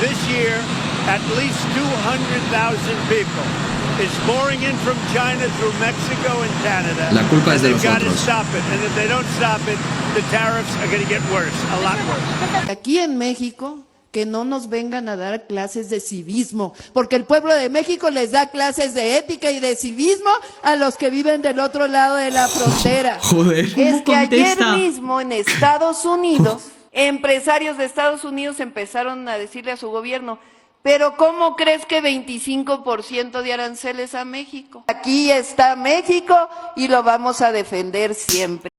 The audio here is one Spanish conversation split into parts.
this year, at least 200,000 people is pouring in from China through Mexico and Canada. La culpa es de los They've got to otros. stop it, and if they don't stop it, the tariffs are going to get worse, a lot worse. Aquí en México, que no nos vengan a dar clases de civismo, porque el pueblo de México les da clases de ética y de civismo a los que viven del otro lado de la frontera. Joder. Es que contesta? ayer mismo en Estados Unidos, empresarios de Estados Unidos empezaron a decirle a su gobierno, pero ¿cómo crees que 25% de aranceles a México? Aquí está México y lo vamos a defender siempre.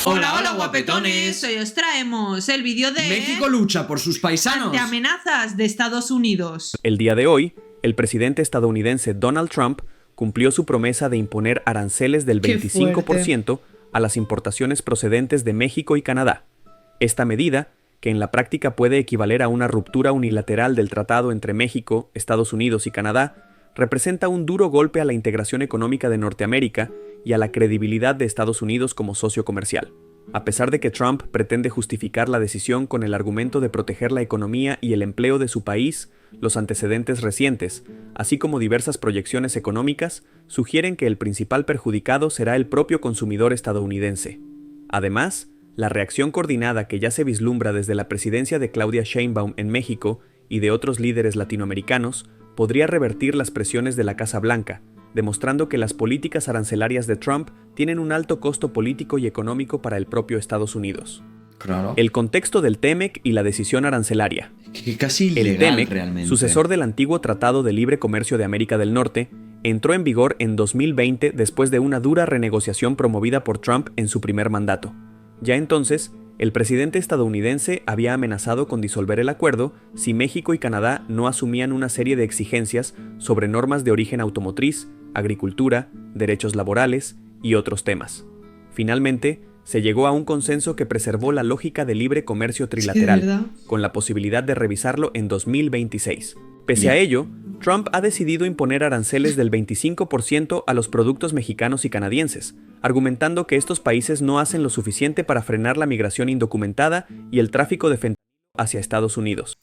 Hola, guapetones. Hoy os traemos el vídeo de México lucha por sus paisanos. ante amenazas de Estados Unidos. El día de hoy, el presidente estadounidense Donald Trump cumplió su promesa de imponer aranceles del ¡Qué 25% a las importaciones procedentes de México y Canadá. Esta medida, que en la práctica puede equivaler a una ruptura unilateral del tratado entre México, Estados Unidos y Canadá, representa un duro golpe a la integración económica de Norteamérica y a la credibilidad de Estados Unidos como socio comercial. A pesar de que Trump pretende justificar la decisión con el argumento de proteger la economía y el empleo de su país, los antecedentes recientes, así como diversas proyecciones económicas, sugieren que el principal perjudicado será el propio consumidor estadounidense. Además, la reacción coordinada que ya se vislumbra desde la presidencia de Claudia Sheinbaum en México y de otros líderes latinoamericanos podría revertir las presiones de la Casa Blanca, demostrando que las políticas arancelarias de Trump tienen un alto costo político y económico para el propio Estados Unidos. Claro. El contexto del TEMEC y la decisión arancelaria. Que casi El ilegal TEMEC, realmente. sucesor del antiguo Tratado de Libre Comercio de América del Norte, entró en vigor en 2020 después de una dura renegociación promovida por Trump en su primer mandato. Ya entonces, el presidente estadounidense había amenazado con disolver el acuerdo si México y Canadá no asumían una serie de exigencias sobre normas de origen automotriz, agricultura, derechos laborales y otros temas. Finalmente, se llegó a un consenso que preservó la lógica de libre comercio trilateral, ¿verdad? con la posibilidad de revisarlo en 2026. Pese a ello, Trump ha decidido imponer aranceles del 25% a los productos mexicanos y canadienses, argumentando que estos países no hacen lo suficiente para frenar la migración indocumentada y el tráfico de fentanilo hacia Estados Unidos.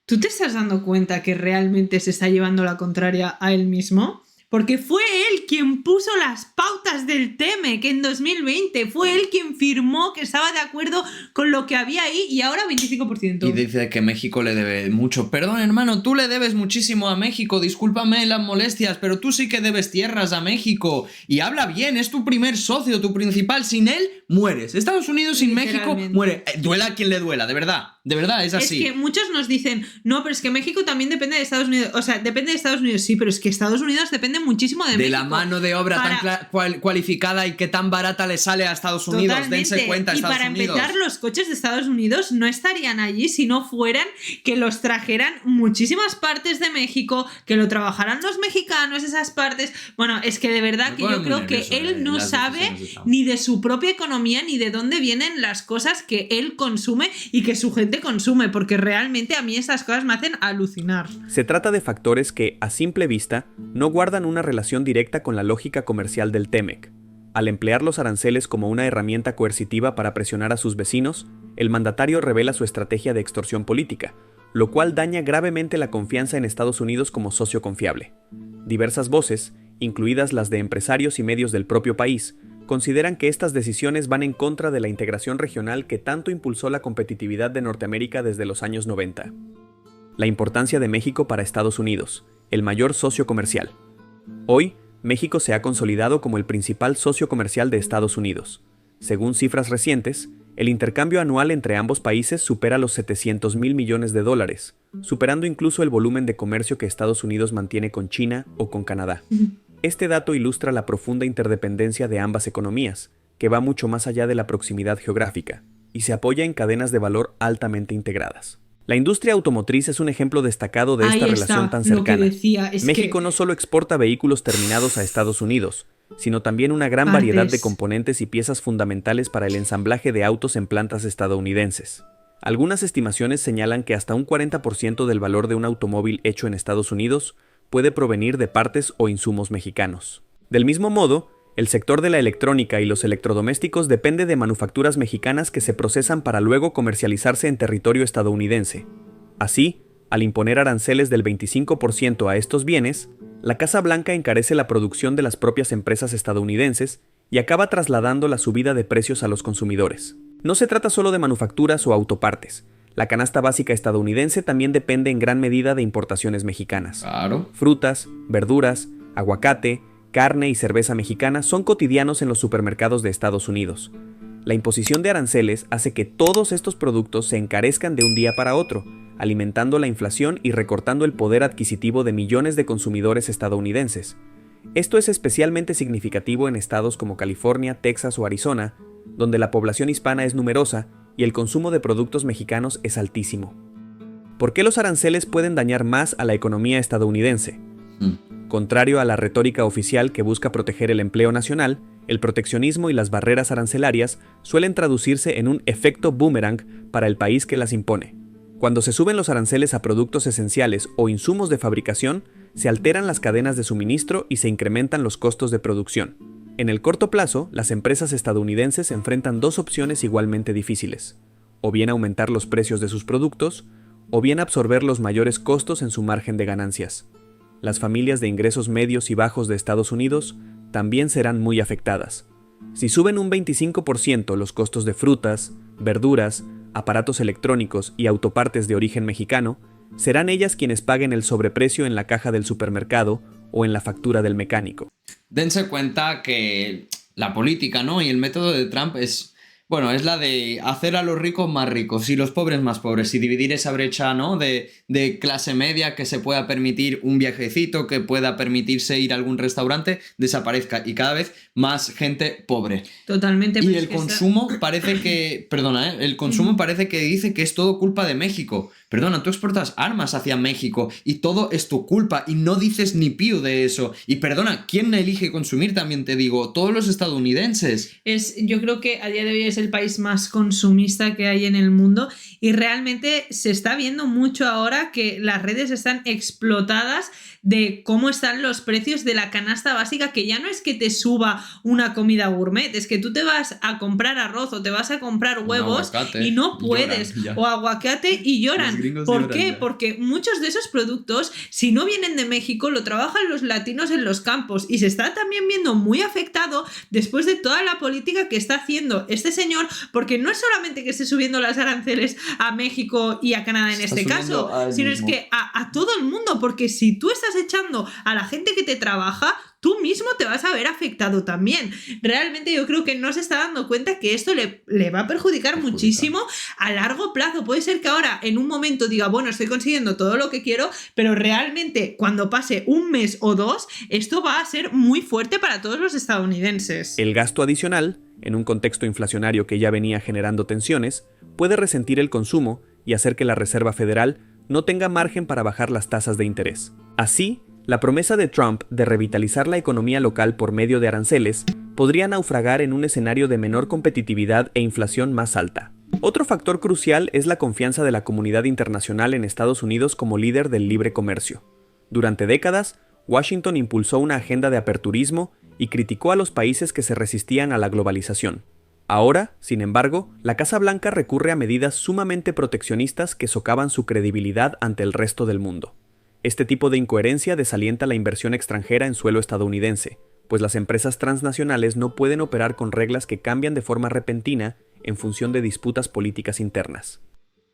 ¿Tú te estás dando cuenta que realmente se está llevando la contraria a él mismo? Porque fue él quien puso las pautas del TEMEC en 2020. Fue él quien firmó que estaba de acuerdo con lo que había ahí y ahora 25%. Y dice que México le debe mucho. Perdón, hermano, tú le debes muchísimo a México. Discúlpame las molestias, pero tú sí que debes tierras a México. Y habla bien, es tu primer socio, tu principal. Sin él, mueres. Estados Unidos sin México, muere. Duela a quien le duela, de verdad. De verdad, es así. Es que muchos nos dicen, no, pero es que México también depende de Estados Unidos. O sea, depende de Estados Unidos, sí, pero es que Estados Unidos depende muchísimo de México. De la mano de obra tan cualificada y que tan barata le sale a Estados Unidos. Totalmente. Dense cuenta, Estados Unidos. Y Unidos. para empezar, los coches de Estados Unidos no estarían allí si no fueran que los trajeran muchísimas partes de México, que lo trabajaran los mexicanos, esas partes. Bueno, es que de verdad que yo creo que él no sabe ni de su propia economía ni de dónde vienen las cosas que él consume y que su gente consume, porque realmente a mí estas cosas me hacen alucinar. Se trata de factores que, a simple vista, no guardan una relación directa con la lógica comercial del TEMEC. Al emplear los aranceles como una herramienta coercitiva para presionar a sus vecinos, el mandatario revela su estrategia de extorsión política, lo cual daña gravemente la confianza en Estados Unidos como socio confiable. Diversas voces, incluidas las de empresarios y medios del propio país, consideran que estas decisiones van en contra de la integración regional que tanto impulsó la competitividad de Norteamérica desde los años 90. La importancia de México para Estados Unidos, el mayor socio comercial. Hoy, México se ha consolidado como el principal socio comercial de Estados Unidos. Según cifras recientes, el intercambio anual entre ambos países supera los $700 mil millones, superando incluso el volumen de comercio que Estados Unidos mantiene con China o con Canadá. Este dato ilustra la profunda interdependencia de ambas economías, que va mucho más allá de la proximidad geográfica, y se apoya en cadenas de valor altamente integradas. La industria automotriz es un ejemplo destacado de esta relación tan cercana. México no solo exporta vehículos terminados a Estados Unidos, sino también una gran variedad de componentes y piezas fundamentales para el ensamblaje de autos en plantas estadounidenses. Algunas estimaciones señalan que hasta un 40% del valor de un automóvil hecho en Estados Unidos puede provenir de partes o insumos mexicanos. Del mismo modo, el sector de la electrónica y los electrodomésticos depende de manufacturas mexicanas que se procesan para luego comercializarse en territorio estadounidense. Así, Al imponer aranceles del 25% a estos bienes, la Casa Blanca encarece la producción de las propias empresas estadounidenses y acaba trasladando la subida de precios a los consumidores. No se trata solo de manufacturas o autopartes. La canasta básica estadounidense también depende en gran medida de importaciones mexicanas. Claro. Frutas, verduras, aguacate, carne y cerveza mexicana son cotidianos en los supermercados de Estados Unidos. La imposición de aranceles hace que todos estos productos se encarezcan de un día para otro, alimentando la inflación y recortando el poder adquisitivo de millones de consumidores estadounidenses. Esto es especialmente significativo en estados como California, Texas o Arizona, donde la población hispana es numerosa y el consumo de productos mexicanos es altísimo. ¿Por qué los aranceles pueden dañar más a la economía estadounidense? Contrario a la retórica oficial que busca proteger el empleo nacional, el proteccionismo y las barreras arancelarias suelen traducirse en un efecto boomerang para el país que las impone. Cuando se suben los aranceles a productos esenciales o insumos de fabricación, se alteran las cadenas de suministro y se incrementan los costos de producción. En el corto plazo, las empresas estadounidenses enfrentan dos opciones igualmente difíciles: o bien aumentar los precios de sus productos, o bien absorber los mayores costos en su margen de ganancias. Las familias de ingresos medios y bajos de Estados Unidos también serán muy afectadas. Si suben un 25% los costos de frutas, verduras, aparatos electrónicos y autopartes de origen mexicano, serán ellas quienes paguen el sobreprecio en la caja del supermercado o en la factura del mecánico. Dense cuenta que la política, ¿no? Y el método de Trump es la de hacer a los ricos más ricos y los pobres más pobres y dividir esa brecha, ¿no? De clase media, que se pueda permitir un viajecito, que pueda permitirse ir a algún restaurante, desaparezca y cada vez más gente pobre. Totalmente. Y el consumo parece que... Perdona, el consumo parece que dice que es todo culpa de México. Perdona, tú exportas armas hacia México y todo es tu culpa y no dices ni pío de eso. Y perdona, ¿quién elige consumir? También te digo, todos los estadounidenses. Yo creo que a día de hoy es el país más consumista que hay en el mundo y realmente se está viendo mucho ahora que las redes están explotadas de cómo están los precios de la canasta básica, que ya no es que te suba una comida gourmet, es que tú te vas a comprar arroz o te vas a comprar huevos y no puedes, o aguacate y lloran. ¿Por qué? Porque muchos de esos productos, si no vienen de México, lo trabajan los latinos en los campos y se está también viendo muy afectado después de toda la política que está haciendo este señor, porque no es solamente que esté subiendo las aranceles a México y a Canadá en este caso, sino es que a todo el mundo, porque si tú estás echando a la gente que te trabaja, tú mismo te vas a ver afectado también. Realmente yo creo que no se está dando cuenta que esto le va a perjudicar muchísimo a largo plazo. Puede ser que ahora en un momento diga, bueno, estoy consiguiendo todo lo que quiero, pero realmente cuando pase un mes o dos, esto va a ser muy fuerte para todos los estadounidenses. El gasto adicional, en un contexto inflacionario que ya venía generando tensiones, puede resentir el consumo y hacer que la Reserva Federal no tenga margen para bajar las tasas de interés. Así, la promesa de Trump de revitalizar la economía local por medio de aranceles podría naufragar en un escenario de menor competitividad e inflación más alta. Otro factor crucial es la confianza de la comunidad internacional en Estados Unidos como líder del libre comercio. Durante décadas, Washington impulsó una agenda de aperturismo y criticó a los países que se resistían a la globalización. Ahora, sin embargo, la Casa Blanca recurre a medidas sumamente proteccionistas que socavan su credibilidad ante el resto del mundo. Este tipo de incoherencia desalienta la inversión extranjera en suelo estadounidense, pues las empresas transnacionales no pueden operar con reglas que cambian de forma repentina en función de disputas políticas internas.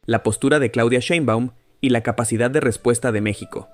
La postura de Claudia Sheinbaum y la capacidad de respuesta de México.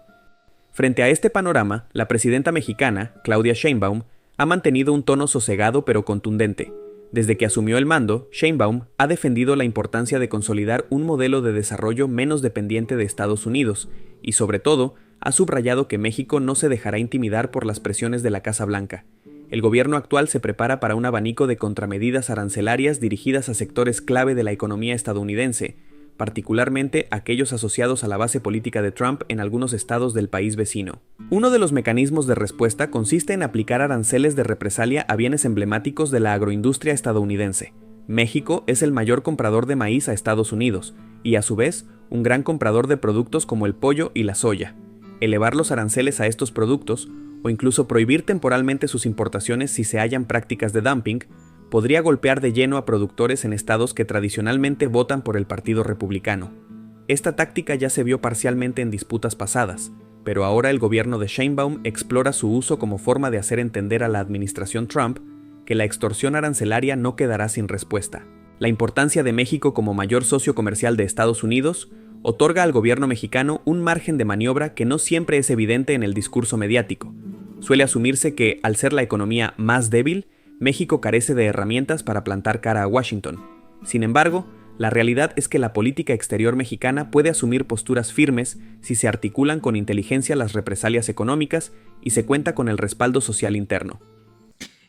Frente a este panorama, la presidenta mexicana, Claudia Sheinbaum, ha mantenido un tono sosegado pero contundente. Desde que asumió el mando, Sheinbaum ha defendido la importancia de consolidar un modelo de desarrollo menos dependiente de Estados Unidos y, sobre todo, ha subrayado que México no se dejará intimidar por las presiones de la Casa Blanca. El gobierno actual se prepara para un abanico de contramedidas arancelarias dirigidas a sectores clave de la economía estadounidense, particularmente aquellos asociados a la base política de Trump en algunos estados del país vecino. Uno de los mecanismos de respuesta consiste en aplicar aranceles de represalia a bienes emblemáticos de la agroindustria estadounidense. México es el mayor comprador de maíz a Estados Unidos y, a su vez, un gran comprador de productos como el pollo y la soya. Elevar los aranceles a estos productos, o incluso prohibir temporalmente sus importaciones si se hallan prácticas de dumping, podría golpear de lleno a productores en estados que tradicionalmente votan por el Partido Republicano. Esta táctica ya se vio parcialmente en disputas pasadas, pero ahora el gobierno de Sheinbaum explora su uso como forma de hacer entender a la administración Trump que la extorsión arancelaria no quedará sin respuesta. La importancia de México como mayor socio comercial de Estados Unidos otorga al gobierno mexicano un margen de maniobra que no siempre es evidente en el discurso mediático. Suele asumirse que, al ser la economía más débil, México carece de herramientas para plantar cara a Washington. Sin embargo, la realidad es que la política exterior mexicana puede asumir posturas firmes si se articulan con inteligencia las represalias económicas y se cuenta con el respaldo social interno.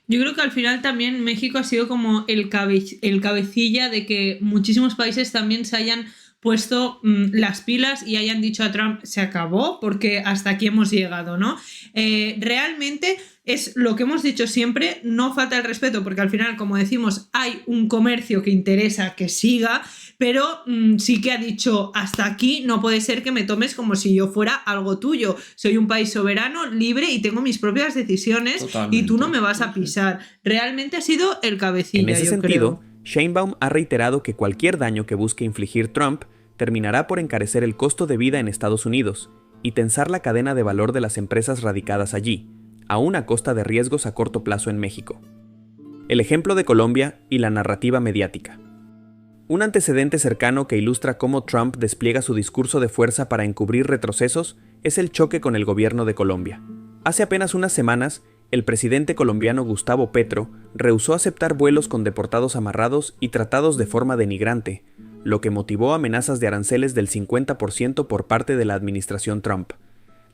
Yo creo que al final también México ha sido como el cabecilla de que muchísimos países también se hayan puesto las pilas y hayan dicho a Trump se acabó porque hasta aquí hemos llegado, ¿no? Realmente es lo que hemos dicho siempre, no falta el respeto porque al final, como decimos, hay un comercio que interesa que siga, pero sí que ha dicho hasta aquí, no puede ser que me tomes como si yo fuera algo tuyo. Soy un país soberano, libre y tengo mis propias decisiones. Totalmente. Y tú no me vas a pisar. Realmente ha sido el cabecilla, en ese sentido, creo. Sheinbaum ha reiterado que cualquier daño que busque infligir Trump terminará por encarecer el costo de vida en Estados Unidos y tensar la cadena de valor de las empresas radicadas allí, aún a costa de riesgos a corto plazo en México. El ejemplo de Colombia y la narrativa mediática. Un antecedente cercano que ilustra cómo Trump despliega su discurso de fuerza para encubrir retrocesos es el choque con el gobierno de Colombia. Hace apenas unas semanas, el presidente colombiano Gustavo Petro rehusó aceptar vuelos con deportados amarrados y tratados de forma denigrante, lo que motivó amenazas de aranceles del 50% por parte de la administración Trump.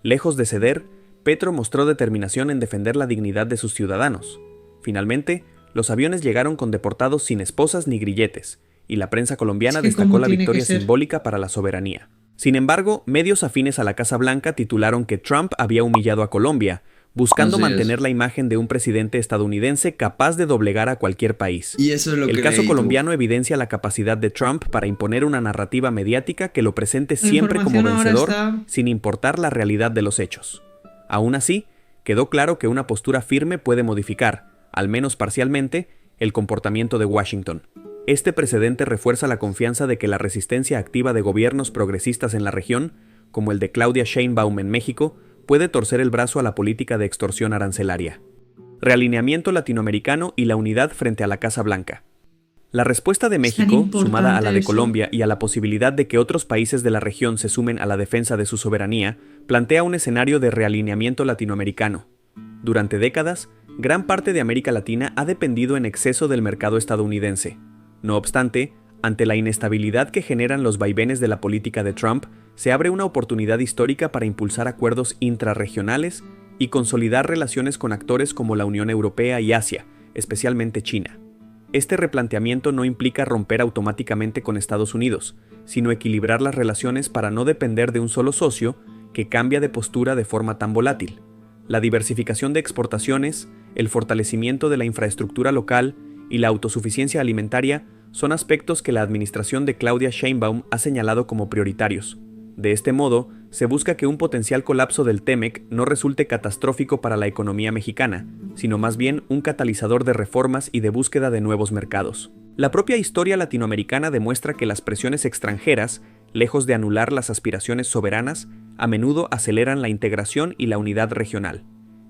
Lejos de ceder, Petro mostró determinación en defender la dignidad de sus ciudadanos. Finalmente, los aviones llegaron con deportados sin esposas ni grilletes, y la prensa colombiana destacó la victoria simbólica para la soberanía. Sin embargo, medios afines a la Casa Blanca titularon que Trump había humillado a Colombia, buscando mantener la imagen de un presidente estadounidense capaz de doblegar a cualquier país. Y eso es lo El caso colombiano evidencia la capacidad de Trump para imponer una narrativa mediática que lo presente siempre como vencedor, sin importar la realidad de los hechos. Aún así, quedó claro que una postura firme puede modificar, al menos parcialmente, el comportamiento de Washington. Este precedente refuerza la confianza de que la resistencia activa de gobiernos progresistas en la región, como el de Claudia Sheinbaum en México, puede torcer el brazo a la política de extorsión arancelaria. Realineamiento latinoamericano y la unidad frente a la Casa Blanca. La respuesta de México, sumada a la de Colombia y a la posibilidad de que otros países de la región se sumen a la defensa de su soberanía, plantea un escenario de realineamiento latinoamericano. Durante décadas, gran parte de América Latina ha dependido en exceso del mercado estadounidense. No obstante, ante la inestabilidad que generan los vaivenes de la política de Trump, se abre una oportunidad histórica para impulsar acuerdos intrarregionales y consolidar relaciones con actores como la Unión Europea y Asia, especialmente China. Este replanteamiento no implica romper automáticamente con Estados Unidos, sino equilibrar las relaciones para no depender de un solo socio que cambia de postura de forma tan volátil. La diversificación de exportaciones, el fortalecimiento de la infraestructura local y la autosuficiencia alimentaria son aspectos que la administración de Claudia Sheinbaum ha señalado como prioritarios. De este modo, se busca que un potencial colapso del TEMEC no resulte catastrófico para la economía mexicana, sino más bien un catalizador de reformas y de búsqueda de nuevos mercados. La propia historia latinoamericana demuestra que las presiones extranjeras, lejos de anular las aspiraciones soberanas, a menudo aceleran la integración y la unidad regional.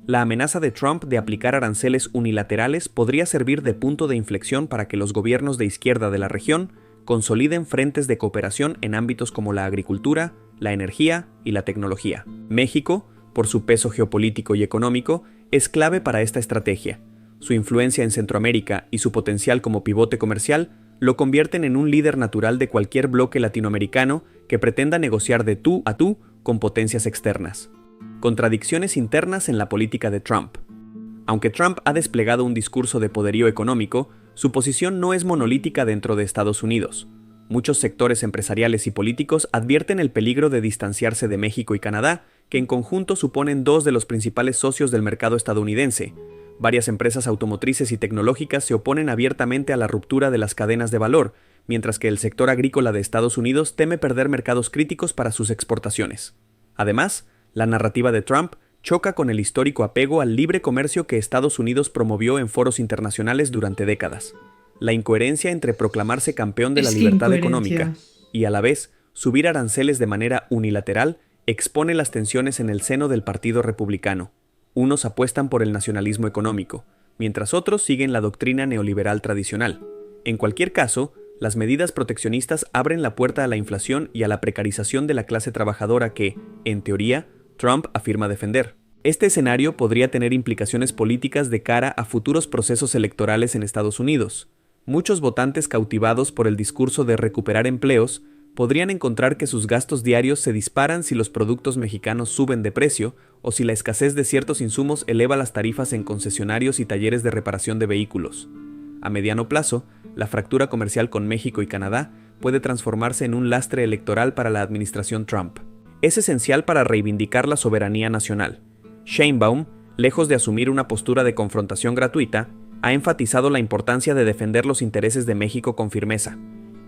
La amenaza de Trump de aplicar aranceles unilaterales podría servir de punto de inflexión para que los gobiernos de izquierda de la región consoliden frentes de cooperación en ámbitos como la agricultura, la energía y la tecnología. México, por su peso geopolítico y económico, es clave para esta estrategia. Su influencia en Centroamérica y su potencial como pivote comercial lo convierten en un líder natural de cualquier bloque latinoamericano que pretenda negociar de tú a tú con potencias externas. Contradicciones internas en la política de Trump. Aunque Trump ha desplegado un discurso de poderío económico, su posición no es monolítica dentro de Estados Unidos. Muchos sectores empresariales y políticos advierten el peligro de distanciarse de México y Canadá, que en conjunto suponen dos de los principales socios del mercado estadounidense. Varias empresas automotrices y tecnológicas se oponen abiertamente a la ruptura de las cadenas de valor, mientras que el sector agrícola de Estados Unidos teme perder mercados críticos para sus exportaciones. Además, la narrativa de Trump choca con el histórico apego al libre comercio que Estados Unidos promovió en foros internacionales durante décadas. La incoherencia entre proclamarse campeón de la libertad económica y, a la vez, subir aranceles de manera unilateral expone las tensiones en el seno del Partido Republicano. Unos apuestan por el nacionalismo económico, mientras otros siguen la doctrina neoliberal tradicional. En cualquier caso, las medidas proteccionistas abren la puerta a la inflación y a la precarización de la clase trabajadora que, en teoría, Trump afirma defender. Este escenario podría tener implicaciones políticas de cara a futuros procesos electorales en Estados Unidos. Muchos votantes cautivados por el discurso de recuperar empleos podrían encontrar que sus gastos diarios se disparan si los productos mexicanos suben de precio o si la escasez de ciertos insumos eleva las tarifas en concesionarios y talleres de reparación de vehículos. A mediano plazo, la fractura comercial con México y Canadá puede transformarse en un lastre electoral para la administración Trump. Es esencial para reivindicar la soberanía nacional. Sheinbaum, lejos de asumir una postura de confrontación gratuita, ha enfatizado la importancia de defender los intereses de México con firmeza.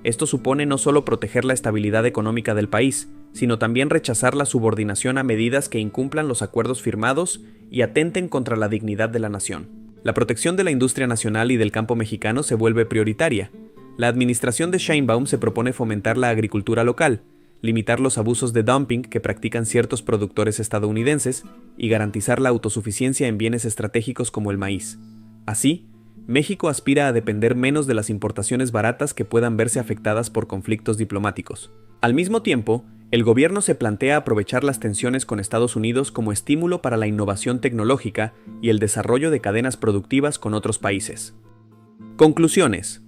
Esto supone no solo proteger la estabilidad económica del país, sino también rechazar la subordinación a medidas que incumplan los acuerdos firmados y atenten contra la dignidad de la nación. La protección de la industria nacional y del campo mexicano se vuelve prioritaria. La administración de Sheinbaum se propone fomentar la agricultura local, limitar los abusos de dumping que practican ciertos productores estadounidenses y garantizar la autosuficiencia en bienes estratégicos como el maíz. Así, México aspira a depender menos de las importaciones baratas que puedan verse afectadas por conflictos diplomáticos. Al mismo tiempo, el gobierno se plantea aprovechar las tensiones con Estados Unidos como estímulo para la innovación tecnológica y el desarrollo de cadenas productivas con otros países. Conclusiones.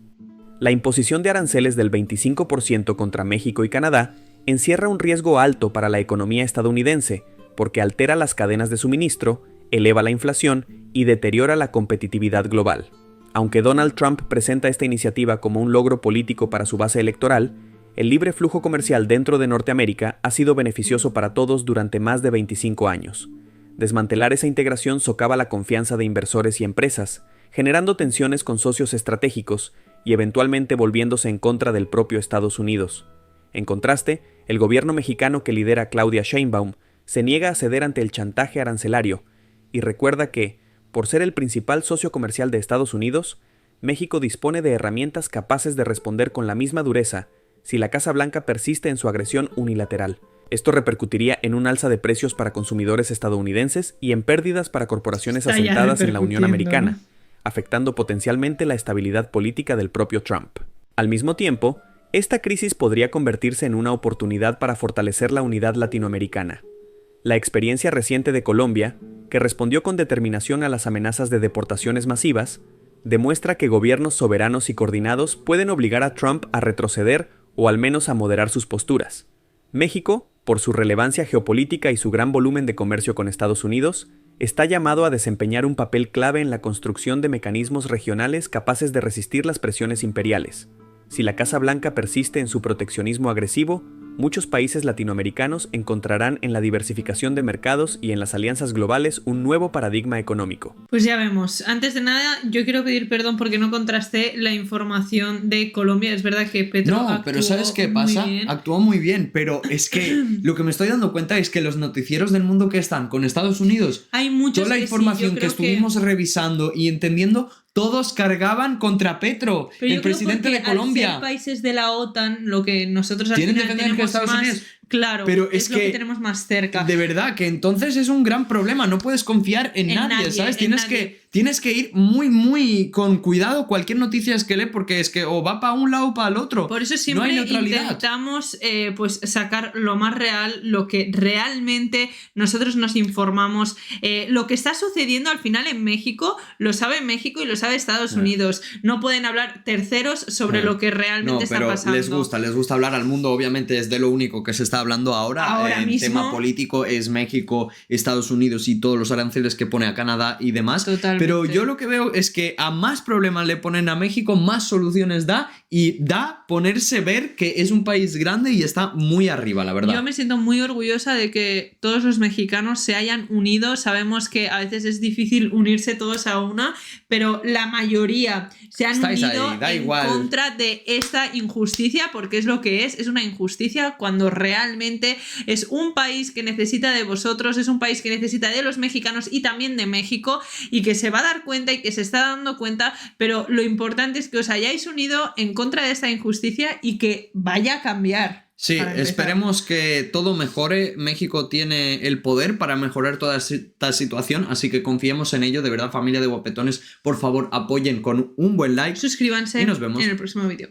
La imposición de aranceles del 25% contra México y Canadá encierra un riesgo alto para la economía estadounidense, porque altera las cadenas de suministro, eleva la inflación y deteriora la competitividad global. Aunque Donald Trump presenta esta iniciativa como un logro político para su base electoral, el libre flujo comercial dentro de Norteamérica ha sido beneficioso para todos durante más de 25 años. Desmantelar esa integración socava la confianza de inversores y empresas, generando tensiones con socios estratégicos y eventualmente volviéndose en contra del propio Estados Unidos. En contraste, el gobierno mexicano que lidera Claudia Sheinbaum se niega a ceder ante el chantaje arancelario y recuerda que, por ser el principal socio comercial de Estados Unidos, México dispone de herramientas capaces de responder con la misma dureza si la Casa Blanca persiste en su agresión unilateral. Esto repercutiría en un alza de precios para consumidores estadounidenses y en pérdidas para corporaciones asentadas en la Unión Americana, afectando potencialmente la estabilidad política del propio Trump. Al mismo tiempo, esta crisis podría convertirse en una oportunidad para fortalecer la unidad latinoamericana. La experiencia reciente de Colombia, que respondió con determinación a las amenazas de deportaciones masivas, demuestra que gobiernos soberanos y coordinados pueden obligar a Trump a retroceder o al menos a moderar sus posturas. México, por su relevancia geopolítica y su gran volumen de comercio con Estados Unidos, está llamado a desempeñar un papel clave en la construcción de mecanismos regionales capaces de resistir las presiones imperiales. Si la Casa Blanca persiste en su proteccionismo agresivo, muchos países latinoamericanos encontrarán en la diversificación de mercados y en las alianzas globales un nuevo paradigma económico. Pues ya vemos. Antes de nada, yo quiero pedir perdón porque no contrasté la información de Colombia. Es verdad que Petro No, pero ¿sabes qué pasa? Actuó muy bien, pero es que lo que me estoy dando cuenta es que los noticieros del mundo que están con Estados Unidos, hay muchos toda la información que estuvimos revisando y entendiendo, todos cargaban contra Petro, el presidente de Colombia. Al ser países de la OTAN, lo que nosotros al ¿Tienen final defender tenemos que Estados más Unidos? claro, pero es lo que tenemos más cerca. De verdad, que entonces es un gran problema. No puedes confiar en nadie, ¿sabes? Tienes que ir muy, muy con cuidado cualquier noticia que lees, porque es que o va para un lado o para el otro. Por eso siempre no hay neutralidad. intentamos pues sacar lo más real, lo que realmente nosotros nos informamos. Lo que está sucediendo al final en México, lo sabe México y lo sabe Estados Unidos. No pueden hablar terceros sobre lo que realmente está pasando. Les gusta hablar al mundo, obviamente es de lo único que se está hablando ahora en mismo, tema político es México, Estados Unidos y todos los aranceles que pone a Canadá y demás. Totalmente. Pero yo lo que veo es que a más problemas le ponen a México, más soluciones da y da ponerse ver que es un país grande y está muy arriba, la verdad. Yo me siento muy orgullosa de que todos los mexicanos se hayan unido. Sabemos que a veces es difícil unirse todos a una, pero la mayoría se han unido en contra de esta injusticia, porque es lo que es una injusticia cuando realmente es un país que necesita de vosotros, es un país que necesita de los mexicanos y también de México, y que se va a dar cuenta y que se está dando cuenta, pero lo importante es que os hayáis unido en contra de esta injusticia y que vaya a cambiar. Sí, para empezar. esperemos que todo mejore. México tiene el poder para mejorar toda esta situación, así que confiemos en ello. De verdad, familia de guapetones, por favor, apoyen con un buen like. Suscríbanse y nos vemos en el próximo vídeo.